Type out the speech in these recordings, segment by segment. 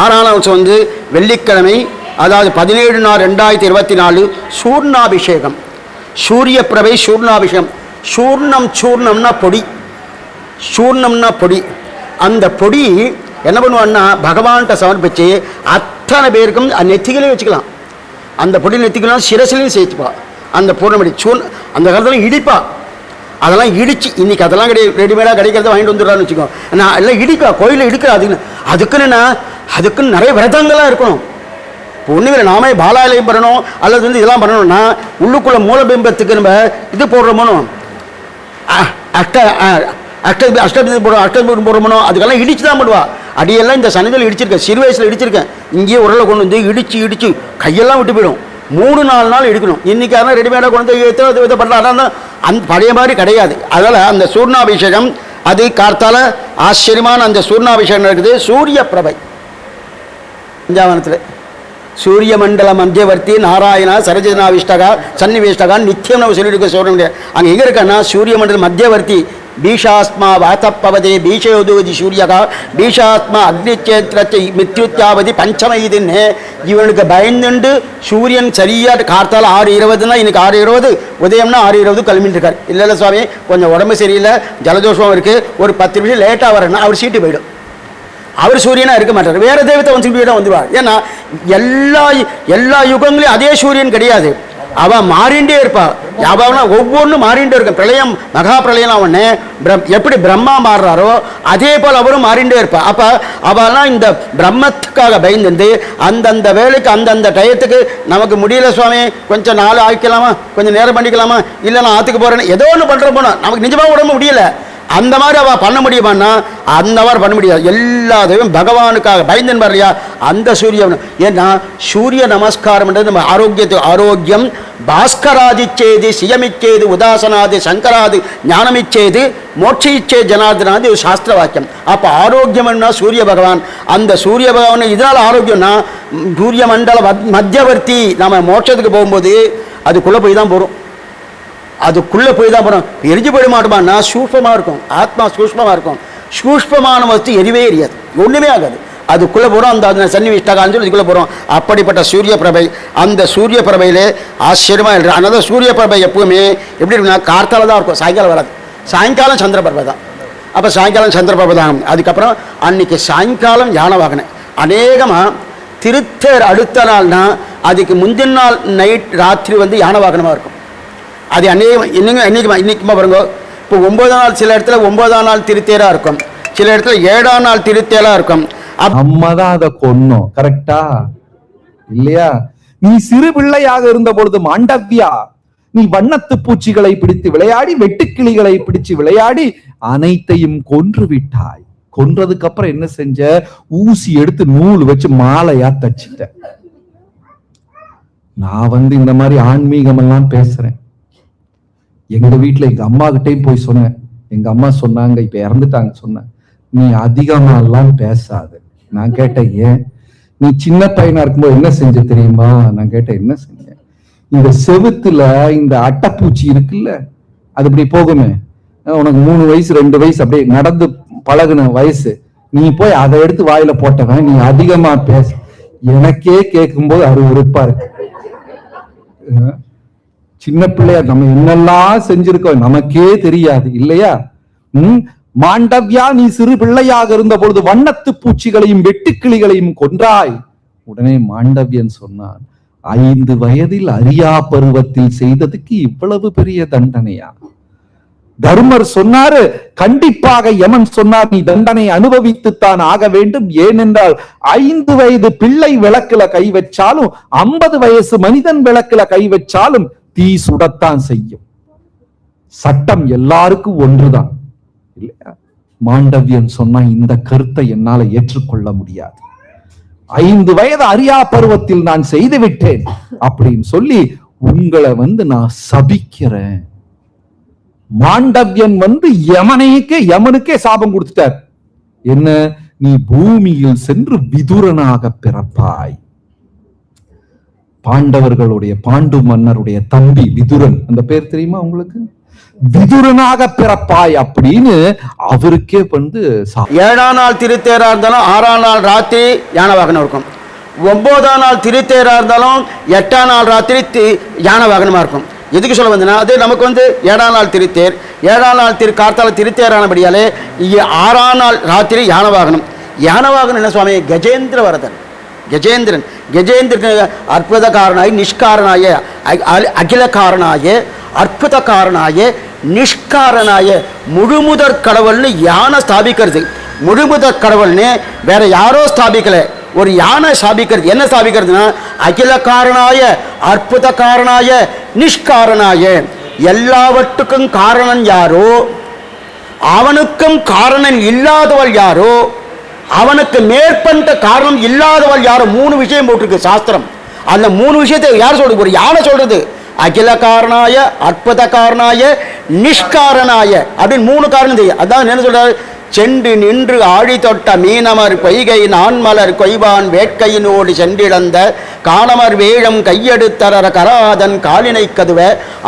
6ஆம் அம்சம் வந்து வெள்ளிக்கிழமை, அதாவது 17/4/2024 சூர்ணாபிஷேகம். சூரிய பிரபை சூர்ணாபிஷேகம். சூர்ணம்னா பொடி. சூர்ணம்னா பொடி. அந்த பொடி என்ன பண்ணுவான்னா பகவான்கிட்ட சமர்ப்பிச்சு அத்தனை பேருக்கும் நெத்திகளையும் வச்சுக்கலாம். அந்த பொடி நெத்திக்கலாம், சிரசிலையும் சேர்த்துப்பா. அந்த பூர்ணமடி அந்த காலத்தில் இடிப்பா. அதெல்லாம் இடிச்சு, இன்னைக்கு அதெல்லாம் ரெடிமேடாக கிடைக்கிறத வாங்கிட்டு வந்துடுறான்னு வச்சுக்கோ. நான் எல்லாம் இடிக்கா, கோயிலில் இடிக்கிறா. அதுக்குன்னு நிறைய விரதங்களாக இருக்கணும். இப்போ ஒன்றுமே நாமே பாலாலயம் பண்ணணும் அல்லது வந்து இதெல்லாம் பண்ணணும்னா உள்ளுக்குள்ள மூலபிம்பத்துக்கு நம்ம இது போடுறோமோ, அஷ்டபீடம் போடுறோமோ, அதுக்கெல்லாம் இடிச்சு தான் பண்ணுவா. அடியெல்லாம் இந்த சனிதில் இடிச்சிருக்கேன், சிறு வயசில் இடிச்சிருக்கேன். இங்கேயே உரலை கொண்டு வந்து இடிச்சு கையெல்லாம் விட்டு போயிடும். 3-4 நாள் எடுக்கணும். இன்றைக்கி அதெல்லாம் ரெடிமேடாக கொண்டு வந்து இதை பண்ணலாம். அந்த பழைய மாதிரி கிடையாது. அதனால் அந்த சூர்ணாபிஷேகம் அது கார்த்தால ஆச்சரியமான அந்த சூர்ணாபிஷேகம் இருக்குது. சூரிய பிரபை பஞ்சாவனத்தில் சூரிய மண்டல மத்தியவர்த்தி நாராயணா சரஜனாவிஷ்டகா சன்னிவேஷ்டகா நித்தியம் நம்ம சொல்லிட்டு இருக்க சொல்ல முடியாது. அங்கே எங்கே இருக்கான்னா சூரிய மண்டல மத்தியவர்த்தி பீஷாஸ்மா வாத்தப்பவதே பீஷயோதோதி சூரியகா பீஷாஸ்மா அக்னிச்சேத்திரத்தை மித்யுத்யாவதி பஞ்சமைதுன்னு இவனுக்கு பயந்துண்டு சூரியன் சரியாக கார்த்தால் 6:20னா இன்னைக்கு 6:20 உதயம்னா 6:20 கிளம்பிட்டு இருக்கார். இல்லை சுவாமி கொஞ்சம் உடம்பு சரியில்லை, ஜலதோஷம் இருக்குது, ஒரு 10 நிமிஷம் லேட்டாக வரேன்னா அவர் சீட்டு போயிடும். அவர் சூரியனாக இருக்க மாட்டார், வேறு தெய்வத்தை வந்து வந்துடுவார். ஏன்னா எல்லா யுகங்களையும் அதே சூரியன் கிடையாது. அவன் மாறிண்டே இருப்பாள். அவனா ஒவ்வொன்றும் மாறிண்டே இருக்கும். பிரளயம் மகா பிரளயம் அவனே எப்படி பிரம்மா மாறுறாரோ அதே போல் அவரும் மாறிண்டே இருப்பாள். அப்போ அவெல்லாம் இந்த பிரம்மத்துக்காக பயந்து அந்தந்த வேலைக்கு அந்தந்த டயத்துக்கு நமக்கு முடியல சுவாமி, கொஞ்சம் நாள் ஆக்கிக்கலாமா, கொஞ்சம் நேரம் பண்ணிக்கலாமா, இல்லை நான் ஆற்றுக்கு போகிறேன்னு ஏதோ ஒன்று பண்ணுற போனால் நமக்கு நிஜமாக உடம்பு முடியலை. அந்த மாதிரி அவள் பண்ண முடியுமான்னா அந்த மாதிரி பண்ண முடியாது. எல்லாத்தையும் பகவானுக்காக பயந்தன் வரலையா அந்த சூரியன். ஏன்னா சூரிய நமஸ்காரம்ன்றது நம்ம ஆரோக்கியத்துக்கு ஆரோக்கியம். பாஸ்கராதிச்சேது சியமிச்சேது உதாசனாது சங்கராது ஞானமிச்சேது மோட்சயிச்சே ஜனார்தனாது ஒரு சாஸ்திர வாக்கியம். அப்போ ஆரோக்கியம்னா சூரிய பகவான். அந்த சூரிய பகவான் இதனால் ஆரோக்கியம்னா சூரிய மண்டல மத்தியவர்த்தி நம்ம மோட்சத்துக்கு போகும்போது அதுக்குள்ளே போய் தான் போகிறோம். அதுக்குள்ளே போய் தான் போகிறோம். எரிஞ்சு போயிட மாட்டோமான்னா சூஷ்மமாக இருக்கும். ஆத்மா சூஷ்மமாக இருக்கும். சூஷ்மமான வஸ்து எரிவே எரியாது, ஒன்றுமே ஆகாது. அதுக்குள்ளே போகிறோம். அந்த சன்னிவிஷ்டகான்னு சொல்லி இதுக்குள்ளே போகிறோம். அப்படிப்பட்ட சூரிய பிரபை. அந்த சூரிய பிரபையிலே ஆச்சரியமாக எழுதுறேன். அதனால் சூரிய பிரபை எப்பவுமே எப்படி இருக்குன்னா கார்த்தால தான் இருக்கும், சாயங்காலம் வராது. சாயங்காலம் சந்திர பிரபை தான். அப்போ சாயங்காலம் சந்திர பிரபை தான். அதுக்கப்புறம் அன்றைக்கி சாயங்காலம் யானை வாகனம் அநேகமாக திருத்தேர் அடுத்த நாள்னா அதுக்கு முந்தின நாள் நைட் ராத்திரி வந்து யானை வாகனமாக இருக்கும். அது இன்னைக்குமா பாருங்க. இப்போ 9ஆம் நாள் சில இடத்துல 9ஆம் நாள் திருத்தேராக இருக்கும், சில இடத்துல 7ஆம் நாள் திருத்தேராக இருக்கும். அம்மா தான் அதை கொன்னோம், கரெக்டா இல்லையா? நீ சிறு பிள்ளையாக இருந்த பொழுது மாண்டவ்யா நீ வண்ணத்து பூச்சிகளை பிடித்து விளையாடி வெட்டுக்கிளிகளை பிடிச்சு விளையாடி அனைத்தையும் கொன்று விட்டாய். கொன்றதுக்கு அப்புறம் என்ன செஞ்ச? ஊசி எடுத்து நூல் வச்சு மாலையா தச்சிட்ட. நான் இந்த மாதிரி ஆன்மீகம் எல்லாம் பேசுறேன். எங்க வீட்டுல எங்க அம்மா கிட்டையும் போய் சொன்னேன். எங்க அம்மா சொன்னாங்க, இப்ப இறந்துட்டாங்க, சொன்னேன் நீ அதிகமா எல்லாம் பேசாது. நான் கேட்டேன் ஏன்? நீ சின்ன பையனா இருக்கும்போது என்ன செஞ்ச தெரியுமா? நான் கேட்டேன் என்ன செஞ்சேன்? இந்த செவுத்துல இந்த அட்டைப்பூச்சி இருக்குல்ல, அது இப்படி போகுமே, உனக்கு 3 வயசு 2 வயசு அப்படியே நடந்து பழகுன வயசு, நீ போய் அதை எடுத்து வாயில போட்டவன் நீ அதிகமா பேச. எனக்கே கேட்கும்போது அருவருப்பா இருக்கு. சின்ன பிள்ளையா நம்ம என்னெல்லாம் செஞ்சிருக்கோம் நமக்கே தெரியாது இல்லையா? மாண்டவ்யா நீ சிறு பிள்ளையாக இருந்த பொழுது வண்ணத்து பூச்சிகளையும் வெட்டுக்கிளிகளையும் கொன்றாய். உடனே மாண்டவியன் சொன்னான், 5 வயதில் அறியா பருவத்தில் செய்ததுக்கு இவ்வளவு பெரிய தண்டனையா? தர்மர் சொன்னாரு, கண்டிப்பாக யமன் சொன்னார், நீ தண்டனை அனுபவித்துத்தான் ஆக வேண்டும். ஏனென்றால் 5 வயது பிள்ளை விளக்குல கை வச்சாலும் 50 வயசு மனிதன் விளக்குல கை வச்சாலும் தீ சுடத்தான் செய்யும். சட்டம் எல்லாருக்கும் ஒன்றுதான் இல்லையா? மாண்டவியன் சொன்னா இந்த கருத்தை என்னால ஏற்றுக்கொள்ள முடியாது. 5 வயது அறியா பருவத்தில் நான் செய்து விட்டேன் அப்படின்னு சொல்லி உங்களை நான் சபிக்கிறேன். மாண்டவியன் யமனுக்கே சாபம் கொடுத்துட்டார். என்ன? நீ பூமியில் சென்று விதுரனாக பிறப்பாய். பாண்டவர்களுடைய பாண்டு மன்னருடைய தம்பி விதுரன், அந்த பேர் தெரியுமா உங்களுக்கு? விதுரனாக பிறப்பாய் அப்படின்னு அவருக்கே வந்து 7ஆம் நாள் திருத்தேரா இருந்தாலும் 6ஆம் நாள் ராத்திரி யானை வாகனம் இருக்கும். 9ஆம் நாள் திருத்தேரா இருந்தாலும் 8ஆம் நாள் ராத்திரி யானை வாகனமா இருக்கும். எதுக்கு சொல்ல வந்தேன்னா, அது நமக்கு வந்து 7ஆம் நாள் திருத்தேர், 7ஆம் நாள் கார்த்தால திருத்தேரானபடியாலே 6ஆம் நாள் ராத்திரி யானை வாகனம். யானை வாகனம் என்ன சுவாமி? கஜேந்திர வரதன். கஜேந்திரன் அற்புத காரணாய நிஷ்காரணாய அகில காரணாய அற்புத காரணாய நிஷ்காரணாய முழுமுதற் கடவுள்னு யானை ஸ்தாபிக்கிறது. முழுமுதற் கடவுள்னு வேற யாரோ ஸ்தாபிக்கல, ஒரு யானை ஸ்தாபிக்கிறது. என்ன ஸ்தாபிக்கிறதுனா, அகில காரணாய அற்புத காரணாய நிஷ்காரணாய, எல்லாவற்றுக்கும் காரணன் யாரோ அவனுக்கும் காரணன் இல்லாதவள் யாரோ, அவனுக்கு மேற்பட்ட காரணம் இல்லாதவள் யாரோ. 3 விஷயம் போட்டிருக்கு சாஸ்திரம். அந்த 3 விஷயத்தை யார் சொல்றது? ஒரு யானை சொல்றது. அகில காரணாய அற்புத காரணாய நிஷ்காரணாய அப்படின்னு 3 காரணம் செய்ய. அதான் என்ன சொல்றாரு? சென்று நின்று ஆழி தொட்ட மீனமர் பொய்கை நான்மலர் கொய்வான் வேட்கையினோடு சென்றிழந்த காணமர் வேழம் கையெடுத்தர கராதன் காலினை கதுவ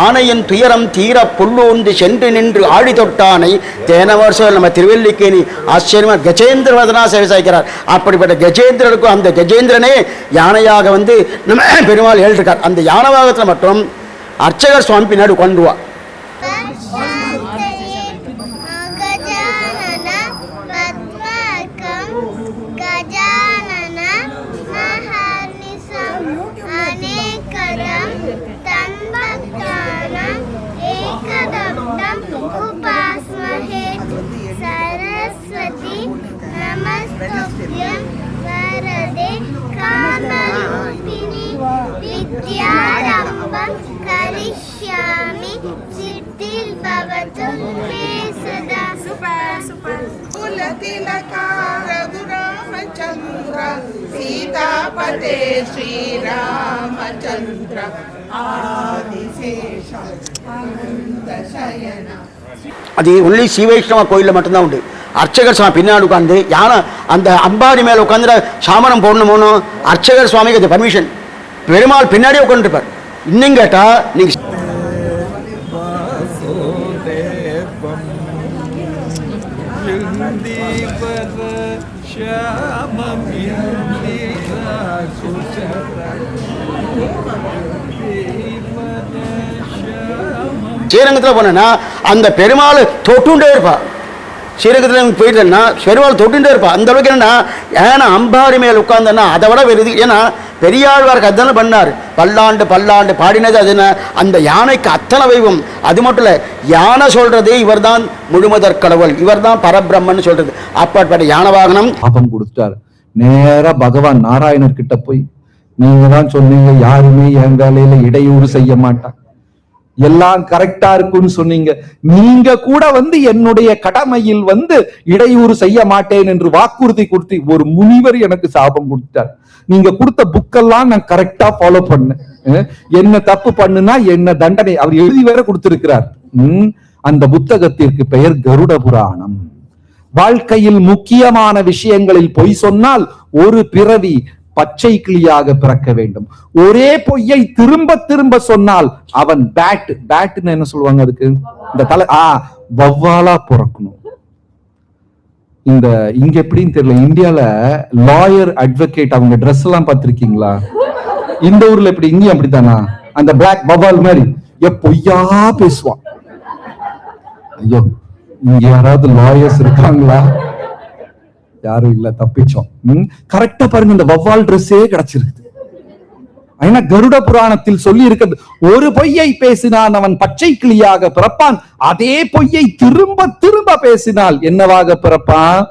ஆணையின் துயரம் தீர புல்லூந்து சென்று நின்று ஆழி தொட்டானை தேனவர் சொல். நம்ம திருவல்லிக்கேணி ஆச்சரியமா கஜேந்திர வதனா சேவை சாய்க்கிறார். அப்படிப்பட்ட கஜேந்திரனுக்கும் அந்த கஜேந்திரனே யானையாக வந்து நம்ம பெருமாள் ஏற்றிருக்கார். அந்த யானவாகத்தில் மட்டும் அர்ச்சகர் சுவாமி பின்னாடி கொண்டுவா. सीतापते श्रीरामचंद्र आदिशेष आनंदशयन. அது ஒன்லி ஸ்ரீவைஷ்ணவ கோயிலில் மட்டும்தான் உண்டு. அர்ச்சகர் சுவாமி பின்னாடி உட்காந்து யானை அந்த அம்பாடி மேலே உட்காந்து சாமரம் போடணுமோனோ அர்ச்சகர் சுவாமிக்கு அது பர்மிஷன். பெருமாள் பின்னாடியே உட்காந்துருப்பார். இன்னும் கேட்டா நீங்க ஸ்ரீரங்கத்தில் போனேன்னா அந்த பெருமாள் தொட்டுண்டே இருப்பா. ஸ்ரீரங்கத்தில் போயிட்டேன்னா பெருமாள் தொட்டுண்டே இருப்பா. அந்த அளவுக்கு என்னன்னா, ஏன்னா அம்பாடி மேல் உட்கார்ந்தேன்னா அதை விட வருது. ஏன்னா பெரியாழ்வாருக்கு அதான பண்ணார். பல்லாண்டு பல்லாண்டு பாடினது அது என்ன, அந்த யானைக்கு அத்தனை வைவம். அது மட்டும் இல்லை, யானை சொல்றது இவர் தான் முழுமுதற் கடவுள், இவர் தான் பரபிரம்மன் சொல்றது. அப்பாற்பட்ட யானை வாகனம் சாபம் கொடுத்தார். நேரா பகவான் நாராயணர் கிட்ட போய், நீங்க தான் சொன்னீங்க யாருமே என் வேலையில இடையூறு செய்ய மாட்டாங்க, எல்லாம் கரெக்டா இருக்குன்னு சொன்னீங்க, நீங்க கூட வந்து என்னுடைய கடமையில் வந்து இடையூறு செய்ய மாட்டேன் என்று வாக்குறுதி கொடுத்து ஒரு முனிவர் எனக்கு சாபம் கொடுத்தார். நீங்க கொடுத்த புக்கெல்லாம் நான் கரெக்டா ஃபாலோ பண்ணேன், என்ன தப்பு பண்ணுனா என்ன தண்டனை அவர் எழுதி வேற கொடுத்திருக்கிறார். அந்த புத்தகத்திற்கு பெயர் கருட புராணம். வாழ்க்கையில் முக்கியமான விஷயங்களில் பொய் சொன்னால் ஒரு பிறவி பச்சை கிளியாக பிறக்க வேண்டும். ஒரே பொய்யை திரும்ப திரும்ப சொன்னால் அவன் பேட்னு என்ன சொல்லுவாங்க அதுக்கு, இந்த தலை வவ்வாலா பிறக்கணும். இந்த இங்க எப்படின்னு தெரியல, இந்தியால லாயர் அட்வொகேட் அவங்க ட்ரெஸ் எல்லாம் பார்த்திருக்கீங்களா? இந்த ஊர்ல எப்படி, இங்கேயும் அப்படித்தானா? அந்த பிளாக் வவ்வால் மாதிரி பொய்யா பேசுவான். ஐயோ, இங்க யாராவது லாயர்ஸ் இருக்காங்களா? யாரும் இல்ல, தப்பிச்சோம். கரெக்டா பாருங்க, இந்த வவ்வால் ட்ரெஸ்ஸே கிடைச்சிருக்கு. ஏன்னா கருட புராணத்தில் சொல்லி இருக்கிறது, ஒரு பொய்யை பேசினான் அவன் பச்சை கிளியாக பிறப்பான், அதே பொய்யை திரும்ப திரும்ப பேசினால் என்னவாக பிறப்பான்?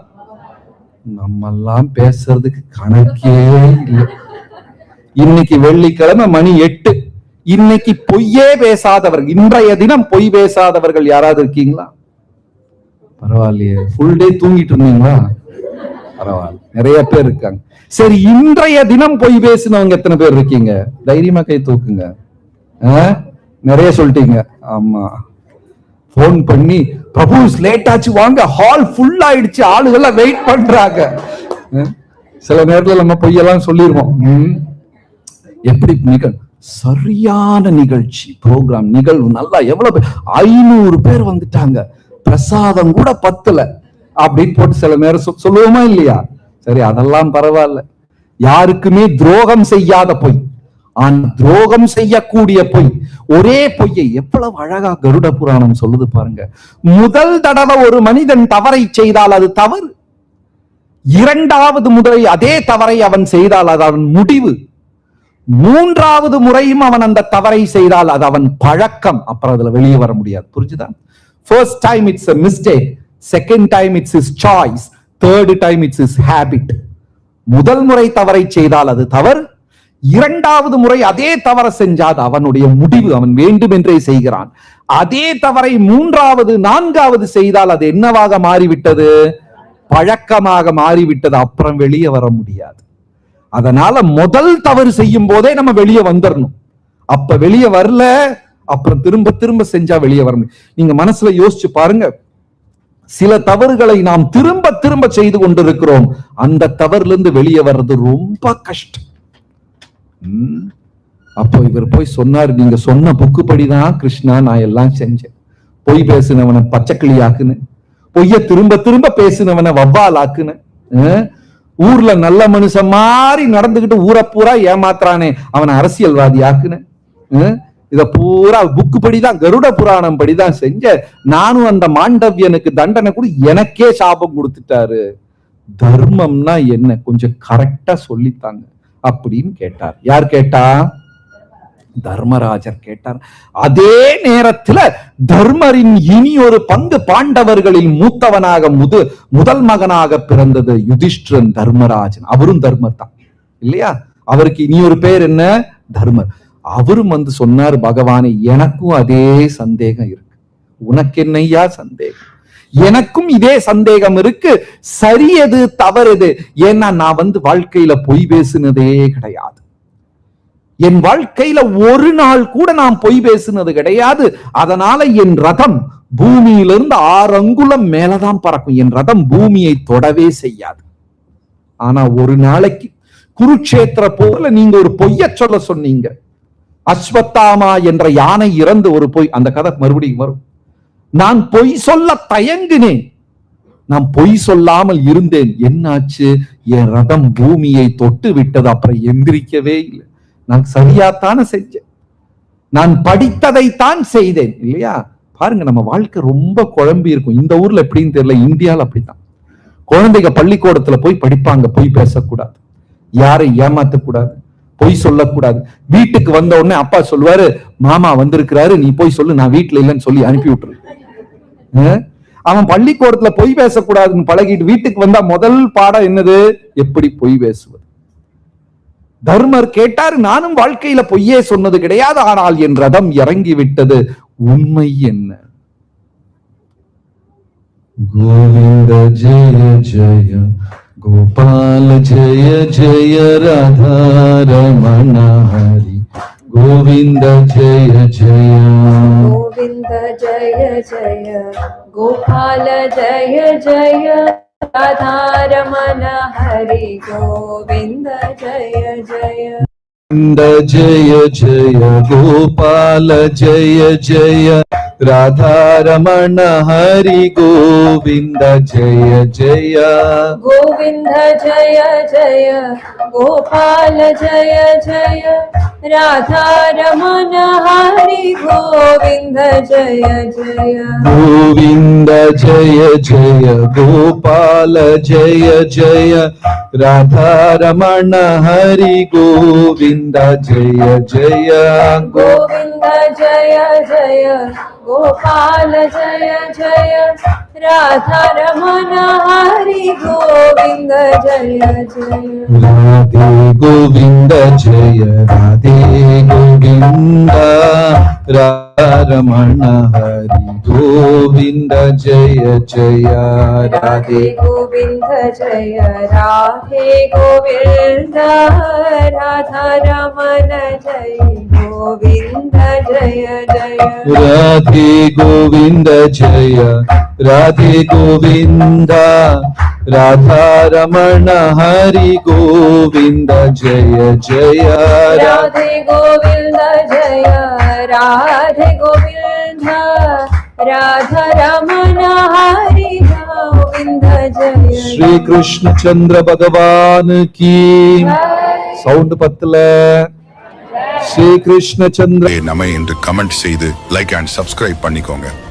நம்ம எல்லாம் பேசுறதுக்கு கணக்கே இல்லை. இன்னைக்கு வெள்ளிக்கிழமை மணி 8. இன்னைக்கு பொய்யே பேசாதவர்கள், இன்றைய தினம் பொய் பேசாதவர்கள் யாராவது இருக்கீங்களா? பரவாயில்லையே, ஃபுல் டே தூங்கிட்டு இருந்தீங்களா? பரவாயில்ல, நிறைய பேர் இருக்காங்க. சரி, இன்றைய தினம் பொய் பேசினவங்க எத்தனை பேர் இருக்கீங்க? தைரியமா கை தூக்குங்க. நிறைய சொல்லிட்டீங்க. ஆமா, போன் பண்ணி பிரபு லேட் ஆச்சு வாங்க, ஹால் ஃபுல் ஆயிடுச்சு, ஆளுகள் வெயிட் பண்றாங்க. சில நேரத்துல நம்ம பொய்யெல்லாம் சொல்லிடுவோம். எப்படி சரியான நிகழ்ச்சி, ப்ரோக்ராம், நிகழ்வு நல்லா எவ்வளவு பேர், 500 பேர் வந்துட்டாங்க, பிரசாதம் கூட பத்தல அப்படின்னு போட்டு சில நேரம் சொல்லுவோமா இல்லையா? சரி, அதெல்லாம் பரவாயில்ல. யாருக்குமே துரோகம் செய்யாத பொய், துரோகம் செய்யக்கூடிய பொய், ஒரே பொய்யை எவ்வளவு அழகா கருட புராணம் சொல்லுது பாருங்க. முதல் தடவை ஒரு மனிதன் தவறை செய்தால் அது தவறு, இரண்டாவது முறை அதே தவறை அவன் செய்தால் அது அவன் முடிவு, மூன்றாவது முறையும் அவன் அந்த தவறை செய்தால் அது அவன் பழக்கம், அப்புறம் அதுல வெளியே வர முடியாது. புரிஞ்சுதா? First time it's a mistake, second time it's his choice, third time it's his habit. முதல் முறை தவறை செய்தால் அது தவறு, இரண்டாவது முறை அதே தவறை செஞ்சால் அவனுடைய முடிவு, அவன் வேண்டும் என்றே செய்கிறான். அதே தவறை மூன்றாவது நான்காவது செய்தால் அது என்னவாக மாறிவிட்டது? பழக்கமாக மாறிவிட்டது, அப்புறம் வெளியே வர முடியாது. அதனால முதல் தவறு செய்யும் போதே நம்ம வெளியே வந்துடணும். அப்ப வெளியே வரல, அப்புறம் திரும்ப திரும்ப செஞ்சா வெளியே வரணும். நீங்க மனசுல யோசிச்சு பாருங்க, சில தவறுகளை நாம் திரும்ப திரும்ப செய்து கொண்டிருக்கிறோம், அந்த தவறுல இருந்து வெளியே வர்றது ரொம்ப கஷ்டம். அப்போ இவர் போய் சொன்னார், நீங்க சொன்ன புக்கு படிதான் கிருஷ்ணா நான் எல்லாம் செஞ்சேன். பொய் பேசினவனை பச்சைக்கிளி ஆக்குன்னு, பொய்ய திரும்ப திரும்ப பேசினவனை வவ்வால் ஆக்குன்னு, ஊர்ல நல்ல மனுஷன் மாதிரி நடந்துகிட்டு ஊரை பூரா ஏமாத்துறானே அவனை அரசியல்வாதி ஆக்குன்னு, இத பூரா புக்கு படிதான், கருட புராணம் படிதான் செஞ்ச. நானும் அந்த மாண்டவியனுக்கு தண்டனை கூட எனக்கே சாபம் கொடுத்துட்டாரு. தர்மம்னா என்ன கொஞ்சம் கரெக்டா சொல்லித்தாங்க அப்படின்னு கேட்டார். யார் கேட்டா? தர்மராஜர் கேட்டார். அதே நேரத்தில் தர்மரின் இனி ஒரு பங்கு பாண்டவர்களில் மூத்தவனாக முதல் மகனாக பிறந்தது யுதிஷ்டிரன் தர்மராஜன். அவரும் தர்மர் தான் இல்லையா? அவருக்கு இனி ஒரு பேர் என்ன? தர்மர். அவரும் வந்து சொன்னார், பகவானே எனக்கும் அதே சந்தேகம் இருக்கு, உனக்கு என்னையா சந்தேகம்? எனக்கும் இதே சந்தேகம் இருக்கு, சரி எது தவறு எது? ஏன்னா நான் வந்து வாழ்க்கையில பொய் பேசினதே கிடையாது, என் வாழ்க்கையில ஒரு நாள் கூட நான் பொய் பேசினது கிடையாது. அதனால என் ரதம் பூமியிலிருந்து 6 அங்குலம் மேலதான் பறக்கும், என் ரதம் பூமியை தொடவே செய்யாது. ஆனா ஒரு நாளைக்கு குருட்சேத்திர போல நீங்க ஒரு பொய்ய சொல்ல சொன்னீங்க, அஸ்வத்தாமா என்ற யானை இறந்து ஒரு பொய், அந்த கதை மறுபடியும் வரும். நான் பொய் சொல்ல தயங்கினேன், நான் பொய் சொல்லாமல் இருந்தேன், என்னாச்சு? என் ரதம் பூமியை தொட்டு விட்டது, அப்புறம் எந்திரிக்கவே இல்லை. நான் சரியாத்தான செஞ்சேன், நான் படித்ததைத்தான் செய்தேன் இல்லையா? பாருங்க, நம்ம வாழ்க்கை ரொம்ப குழம்பி இருக்கும். இந்த ஊர்ல எப்படின்னு தெரியல, இந்தியாவில் அப்படித்தான். குழந்தைங்க பள்ளிக்கூடத்துல போய் படிப்பாங்க, பொய் பேசக்கூடாது, யாரை ஏமாத்தக்கூடாது, பொய் சொல்லக்கூடாது. வீட்டுக்கு வந்த உடனே அப்பா சொல்லுவாரு, மாமா வந்திருக்கிறாரு நீ போய் சொல்லு, நான் வீட்டுல இல்லைன்னு சொல்லி அனுப்பி விட்டுரு. அவன் பள்ளிக்கூடத்துல பொய் பேசக்கூடாதுன்னு பழகிட்டு வீட்டுக்கு வந்தா முதல் பாடம் என்னது? எப்படி பொய் பேசுவது. தர்மர் கேட்டார், நானும் வாழ்க்கையில பொய்யே சொன்னது கிடையாது, ஆனால் என் ரதம் இறங்கி விட்டது, உண்மை என்ன? கோவிந்த ஜெய ஜெய கோபால ஜெய ஜெய ராதா ரமண ஹரி கோவிந்த ஜெய ஜெய கோவிந்த ஜெய ஜெய கோபால ஜெய ஜெய ராதா ரமண ஹரி கோவிந்த ஜெய ஜெய கோவிந்த ஜெய ஜெய கோபால ஜெய ஜெய ராதா ரமண ஹரி கோவிந்த ஜெய ஜெய கோவிந்த ஜெய ஜெய கோபால ஜெய ஜெய ராதா ரமண ஹரி கோவிந்த ஜெய ஜெய கோவிந்த ஜெய ஜெய கோபால ஜெய ஜெய ராதா ரமண ஹரி கோவிந்த ஜெய ஜெய கோவிந்த ஜெய ஜெய கோபால ஜெய ஜெய ராதா ரமண ஹரி கோவிந்த ஜெய ஜெய ராதே கோவிந்த ஜெய ராதே கோவிந்த ரமண ஹரி கோவிந்த ஜெய ஜெய ராதே கோவிந்த ஜெய ராதே கோவிந்த ராதா ரமண ஜெய கோவிந்த ஜெய ஜெய ராதே கோவிந்த ஜெய ராதே கோவிந்த राधा रमण हरि गोविंद जय जय राधे गोविंद जय राधे गोविंद राधा रमण हरि गोविंद जय श्री कृष्ण चंद्र भगवान की சவுண்ட் பத்தல ஸ்ரீ கிருஷ்ண சந்திர நம்ம என்று கமெண்ட் செய்து லைக் அண்ட் சப்ஸ்கிரைப் பண்ணிக்கோங்க.